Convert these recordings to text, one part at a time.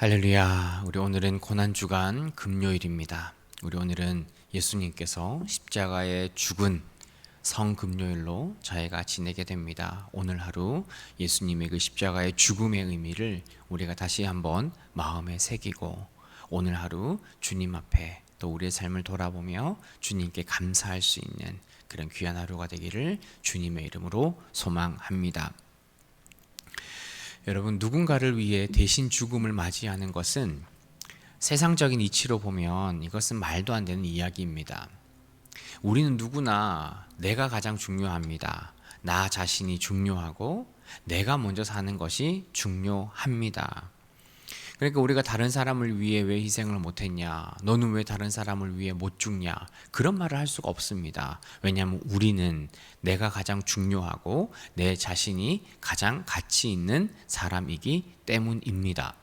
할렐루야. 우리 오늘은 고난주간 금요일입니다. 우리 오늘은 예수님께서 십자가에 죽은 성금요일로 저희가 지내게 됩니다. 오늘 하루 예수님의 그 십자가의 죽음의 의미를 우리가 다시 한번 마음에 새기고 오늘 하루 주님 앞에 또 우리의 삶을 돌아보며 주님께 감사할 수 있는 그런 귀한 하루가 되기를 주님의 이름으로 소망합니다. 여러분, 누군가를 위해 대신 죽음을 맞이하는 것은 세상적인 이치로 보면 이것은 말도 안 되는 이야기입니다. 우리는 누구나 내가 가장 중요합니다. 나 자신이 중요하고 내가 먼저 사는 것이 중요합니다. 그러니까 우리가 다른 사람을 위해 왜 희생을 못했냐, 너는 왜 다른 사람을 위해 못 죽냐, 그런 말을 할 수가 없습니다. 왜냐하면 우리는 내가 가장 중요하고 내 자신이 가장 가치 있는 사람이기 때문입니다.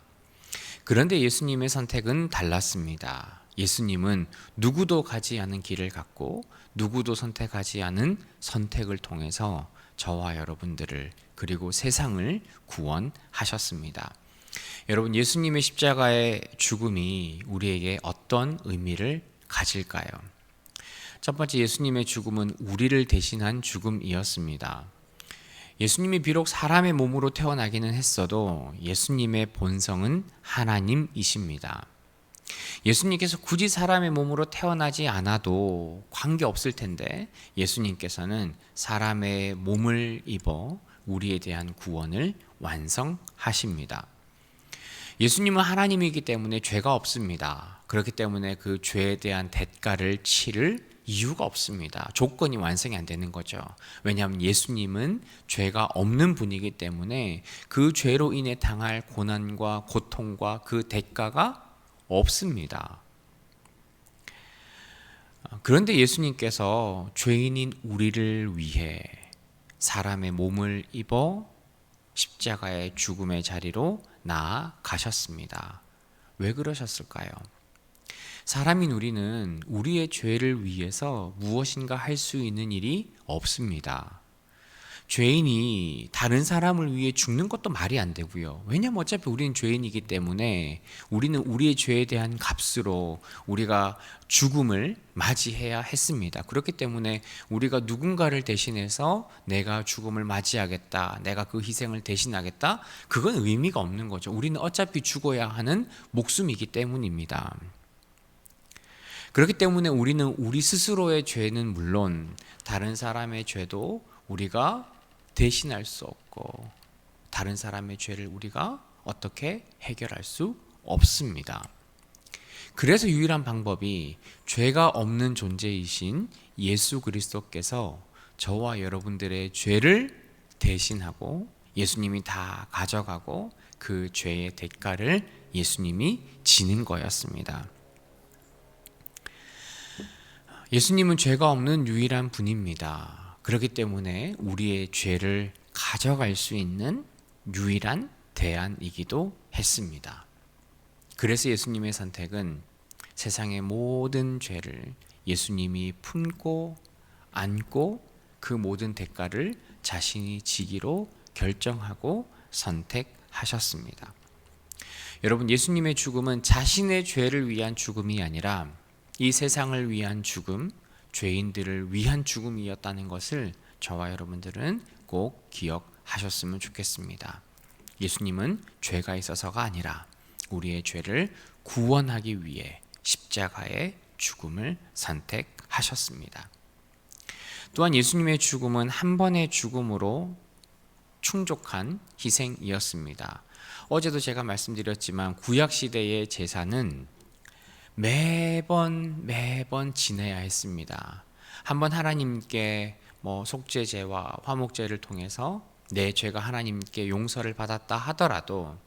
그런데 예수님의 선택은 달랐습니다. 예수님은 누구도 가지 않은 길을 갔고 누구도 선택하지 않은 선택을 통해서 저와 여러분들을 그리고 세상을 구원하셨습니다. 여러분, 예수님의 십자가의 죽음이 우리에게 어떤 의미를 가질까요? 첫 번째, 예수님의 죽음은 우리를 대신한 죽음이었습니다. 예수님이 비록 사람의 몸으로 태어나기는 했어도 예수님의 본성은 하나님이십니다. 예수님께서 굳이 사람의 몸으로 태어나지 않아도 관계없을 텐데 예수님께서는 사람의 몸을 입어 우리에 대한 구원을 완성하십니다. 예수님은 하나님이기 때문에 죄가 없습니다. 그렇기 때문에 그 죄에 대한 대가를 치를 이유가 없습니다. 조건이 완성이 안 되는 거죠. 왜냐하면 예수님은 죄가 없는 분이기 때문에 그 죄로 인해 당할 고난과 고통과 그 대가가 없습니다. 그런데 예수님께서 죄인인 우리를 위해 사람의 몸을 입어 십자가의 죽음의 자리로 나아가셨습니다. 왜 그러셨을까요? 사람인 우리는 우리의 죄를 위해서 무엇인가 할 수 있는 일이 없습니다. 죄인이 다른 사람을 위해 죽는 것도 말이 안 되고요. 왜냐하면 어차피 우리는 죄인이기 때문에 우리는 우리의 죄에 대한 값으로 우리가 죽음을 맞이해야 했습니다. 그렇기 때문에 우리가 누군가를 대신해서 내가 죽음을 맞이하겠다, 내가 그 희생을 대신하겠다, 그건 의미가 없는 거죠. 우리는 어차피 죽어야 하는 목숨이기 때문입니다. 그렇기 때문에 우리는 우리 스스로의 죄는 물론 다른 사람의 죄도 우리가 대신할 수 없고 다른 사람의 죄를 우리가 어떻게 해결할 수 없습니다. 그래서 유일한 방법이 죄가 없는 존재이신 예수 그리스도께서 저와 여러분들의 죄를 대신하고 예수님이 다 가져가고 그 죄의 대가를 예수님이 지는 거였습니다. 예수님은 죄가 없는 유일한 분입니다. 그렇기 때문에 우리의 죄를 가져갈 수 있는 유일한 대안이기도 했습니다. 그래서 예수님의 선택은 세상의 모든 죄를 예수님이 품고 안고 그 모든 대가를 자신이 지기로 결정하고 선택하셨습니다. 여러분, 예수님의 죽음은 자신의 죄를 위한 죽음이 아니라 이 세상을 위한 죽음, 죄인들을 위한 죽음이었다는 것을 저와 여러분들은 꼭 기억하셨으면 좋겠습니다. 예수님은 죄가 있어서가 아니라 우리의 죄를 구원하기 위해 십자가의 죽음을 선택하셨습니다. 또한 예수님의 죽음은 한 번의 죽음으로 충족한 희생이었습니다. 어제도 제가 말씀드렸지만 구약시대의 제사는 매번 지내야 했습니다. 한번 하나님께 속죄제와 화목제를 통해서 내 죄가 하나님께 용서를 받았다 하더라도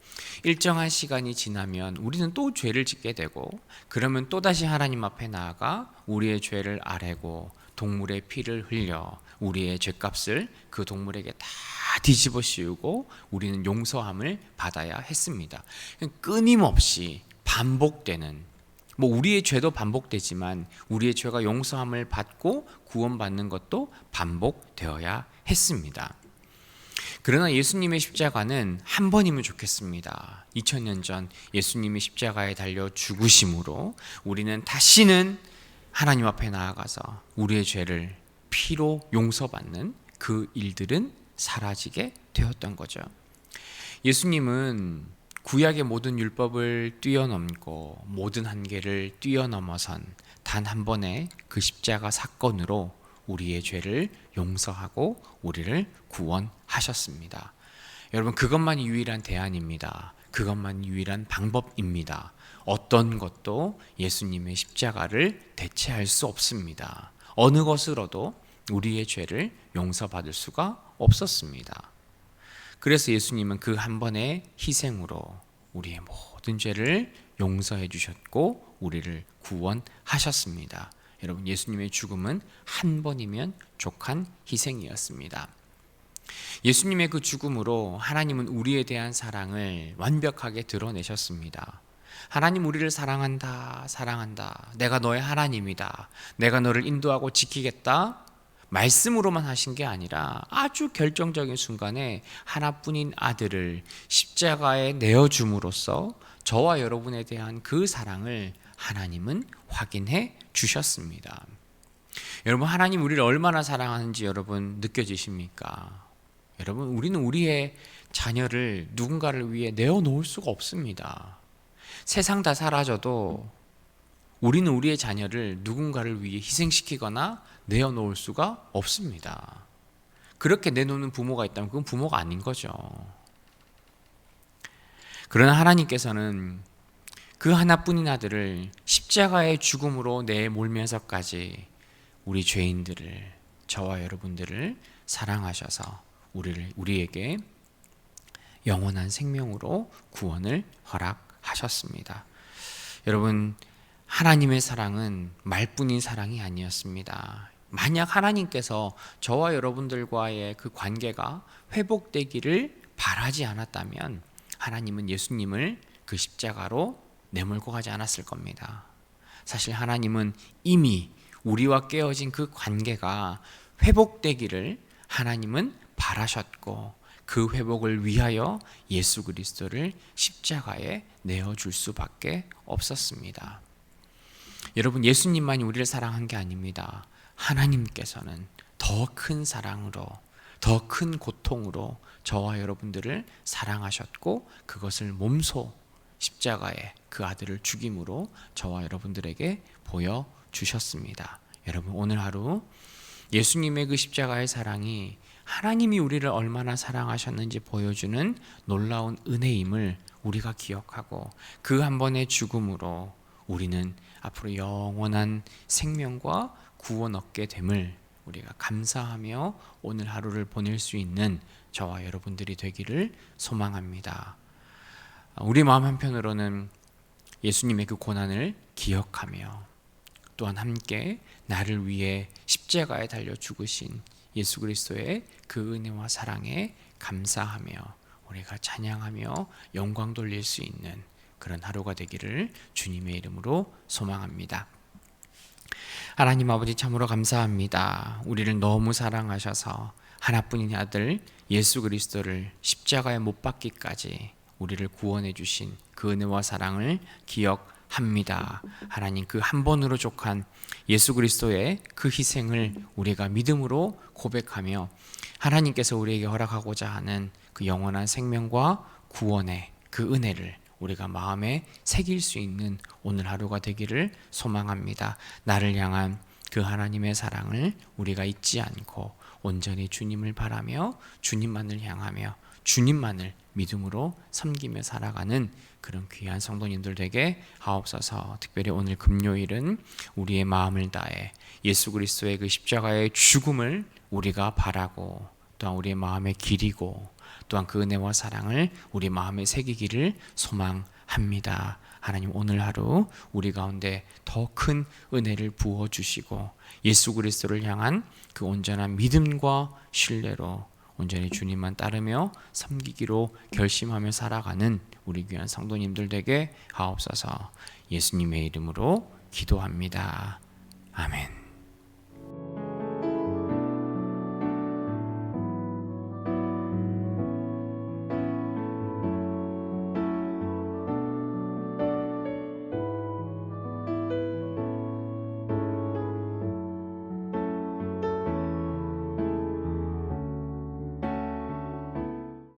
일정한 시간이 지나면 우리는 또 죄를 짓게 되고 그러면 또다시 하나님 앞에 나아가 우리의 죄를 아뢰고 동물의 피를 흘려 우리의 죄값을 그 동물에게 다 뒤집어 씌우고 우리는 용서함을 받아야 했습니다. 끊임없이 반복되는, 우리의 죄도 반복되지만 우리의 죄가 용서함을 받고 구원받는 것도 반복되어야 했습니다. 그러나 예수님의 십자가는 한 번이면 좋겠습니다. 2000년 전 예수님이 십자가에 달려 죽으심으로 우리는 다시는 하나님 앞에 나아가서 우리의 죄를 피로 용서받는 그 일들은 사라지게 되었던 거죠. 예수님은 구약의 모든 율법을 뛰어넘고 모든 한계를 뛰어넘어선 단 한 번의 그 십자가 사건으로 우리의 죄를 용서하고 우리를 구원하셨습니다. 여러분, 그것만이 유일한 대안입니다. 그것만 유일한 방법입니다. 어떤 것도 예수님의 십자가를 대체할 수 없습니다. 어느 것으로도 우리의 죄를 용서받을 수가 없었습니다. 그래서 예수님은 그 한 번의 희생으로 우리의 모든 죄를 용서해 주셨고 우리를 구원하셨습니다. 여러분, 예수님의 죽음은 한 번이면 족한 희생이었습니다. 예수님의 그 죽음으로 하나님은 우리에 대한 사랑을 완벽하게 드러내셨습니다. 하나님 우리를 사랑한다, 사랑한다. 내가 너의 하나님이다. 내가 너를 인도하고 지키겠다. 말씀으로만 하신 게 아니라 아주 결정적인 순간에 하나뿐인 아들을 십자가에 내어줌으로써 저와 여러분에 대한 그 사랑을 하나님은 확인해 주셨습니다. 여러분, 하나님 우리를 얼마나 사랑하는지 여러분 느껴지십니까? 여러분, 우리는 우리의 자녀를 누군가를 위해 내어놓을 수가 없습니다. 세상 다 사라져도 우리는 우리의 자녀를 누군가를 위해 희생시키거나 내어놓을 수가 없습니다. 그렇게 내놓는 부모가 있다면 그건 부모가 아닌 거죠. 그러나 하나님께서는 그 하나뿐인 아들을 십자가의 죽음으로 내몰면서까지 우리 죄인들을, 저와 여러분들을 사랑하셔서 우리에게 영원한 생명으로 구원을 허락하셨습니다. 여러분, 하나님의 사랑은 말뿐인 사랑이 아니었습니다. 만약 하나님께서 저와 여러분들과의 그 관계가 회복되기를 바라지 않았다면 하나님은 예수님을 그 십자가로 내몰고 가지 않았을 겁니다. 사실 하나님은 이미 우리와 깨어진 그 관계가 회복되기를 하나님은 바라셨고 그 회복을 위하여 예수 그리스도를 십자가에 내어줄 수밖에 없었습니다. 여러분, 예수님만이 우리를 사랑한 게 아닙니다. 하나님께서는 더 큰 사랑으로, 더 큰 고통으로 저와 여러분들을 사랑하셨고 그것을 몸소 십자가에 그 아들을 죽임으로 저와 여러분들에게 보여주셨습니다. 여러분, 오늘 하루 예수님의 그 십자가의 사랑이 하나님이 우리를 얼마나 사랑하셨는지 보여주는 놀라운 은혜임을 우리가 기억하고 그 한 번의 죽음으로 우리는 앞으로 영원한 생명과 구원 얻게 됨을 우리가 감사하며 오늘 하루를 보낼 수 있는 저와 여러분들이 되기를 소망합니다. 우리 마음 한편으로는 예수님의 그 고난을 기억하며 또한 함께 나를 위해 십자가에 달려 죽으신 예수 그리스도의 그 은혜와 사랑에 감사하며 우리가 찬양하며 영광 돌릴 수 있는 그런 하루가 되기를 주님의 이름으로 소망합니다. 하나님 아버지, 참으로 감사합니다. 우리를 너무 사랑하셔서 하나뿐인 아들 예수 그리스도를 십자가에 못 박기까지 우리를 구원해 주신 그 은혜와 사랑을 기억합니다. 하나님, 그 한 번으로 족한 예수 그리스도의 그 희생을 우리가 믿음으로 고백하며 하나님께서 우리에게 허락하고자 하는 그 영원한 생명과 구원의 그 은혜를 우리가 마음에 새길 수 있는 오늘 하루가 되기를 소망합니다. 나를 향한 그 하나님의 사랑을 우리가 잊지 않고 온전히 주님을 바라며 주님만을 향하며 주님만을 믿음으로 섬기며 살아가는 그런 귀한 성도님들 되게 하옵소서. 특별히 오늘 금요일은 우리의 마음을 다해 예수 그리스도의 그 십자가의 죽음을 우리가 바라고 또한 우리의 마음에 기리고 또한 그 은혜와 사랑을 우리 마음에 새기기를 소망합니다. 하나님, 오늘 하루 우리 가운데 더 큰 은혜를 부어주시고 예수 그리스도를 향한 그 온전한 믿음과 신뢰로 온전히 주님만 따르며 섬기기로 결심하며 살아가는 우리 귀한 성도님들 되게 하옵소서. 예수님의 이름으로 기도합니다. 아멘.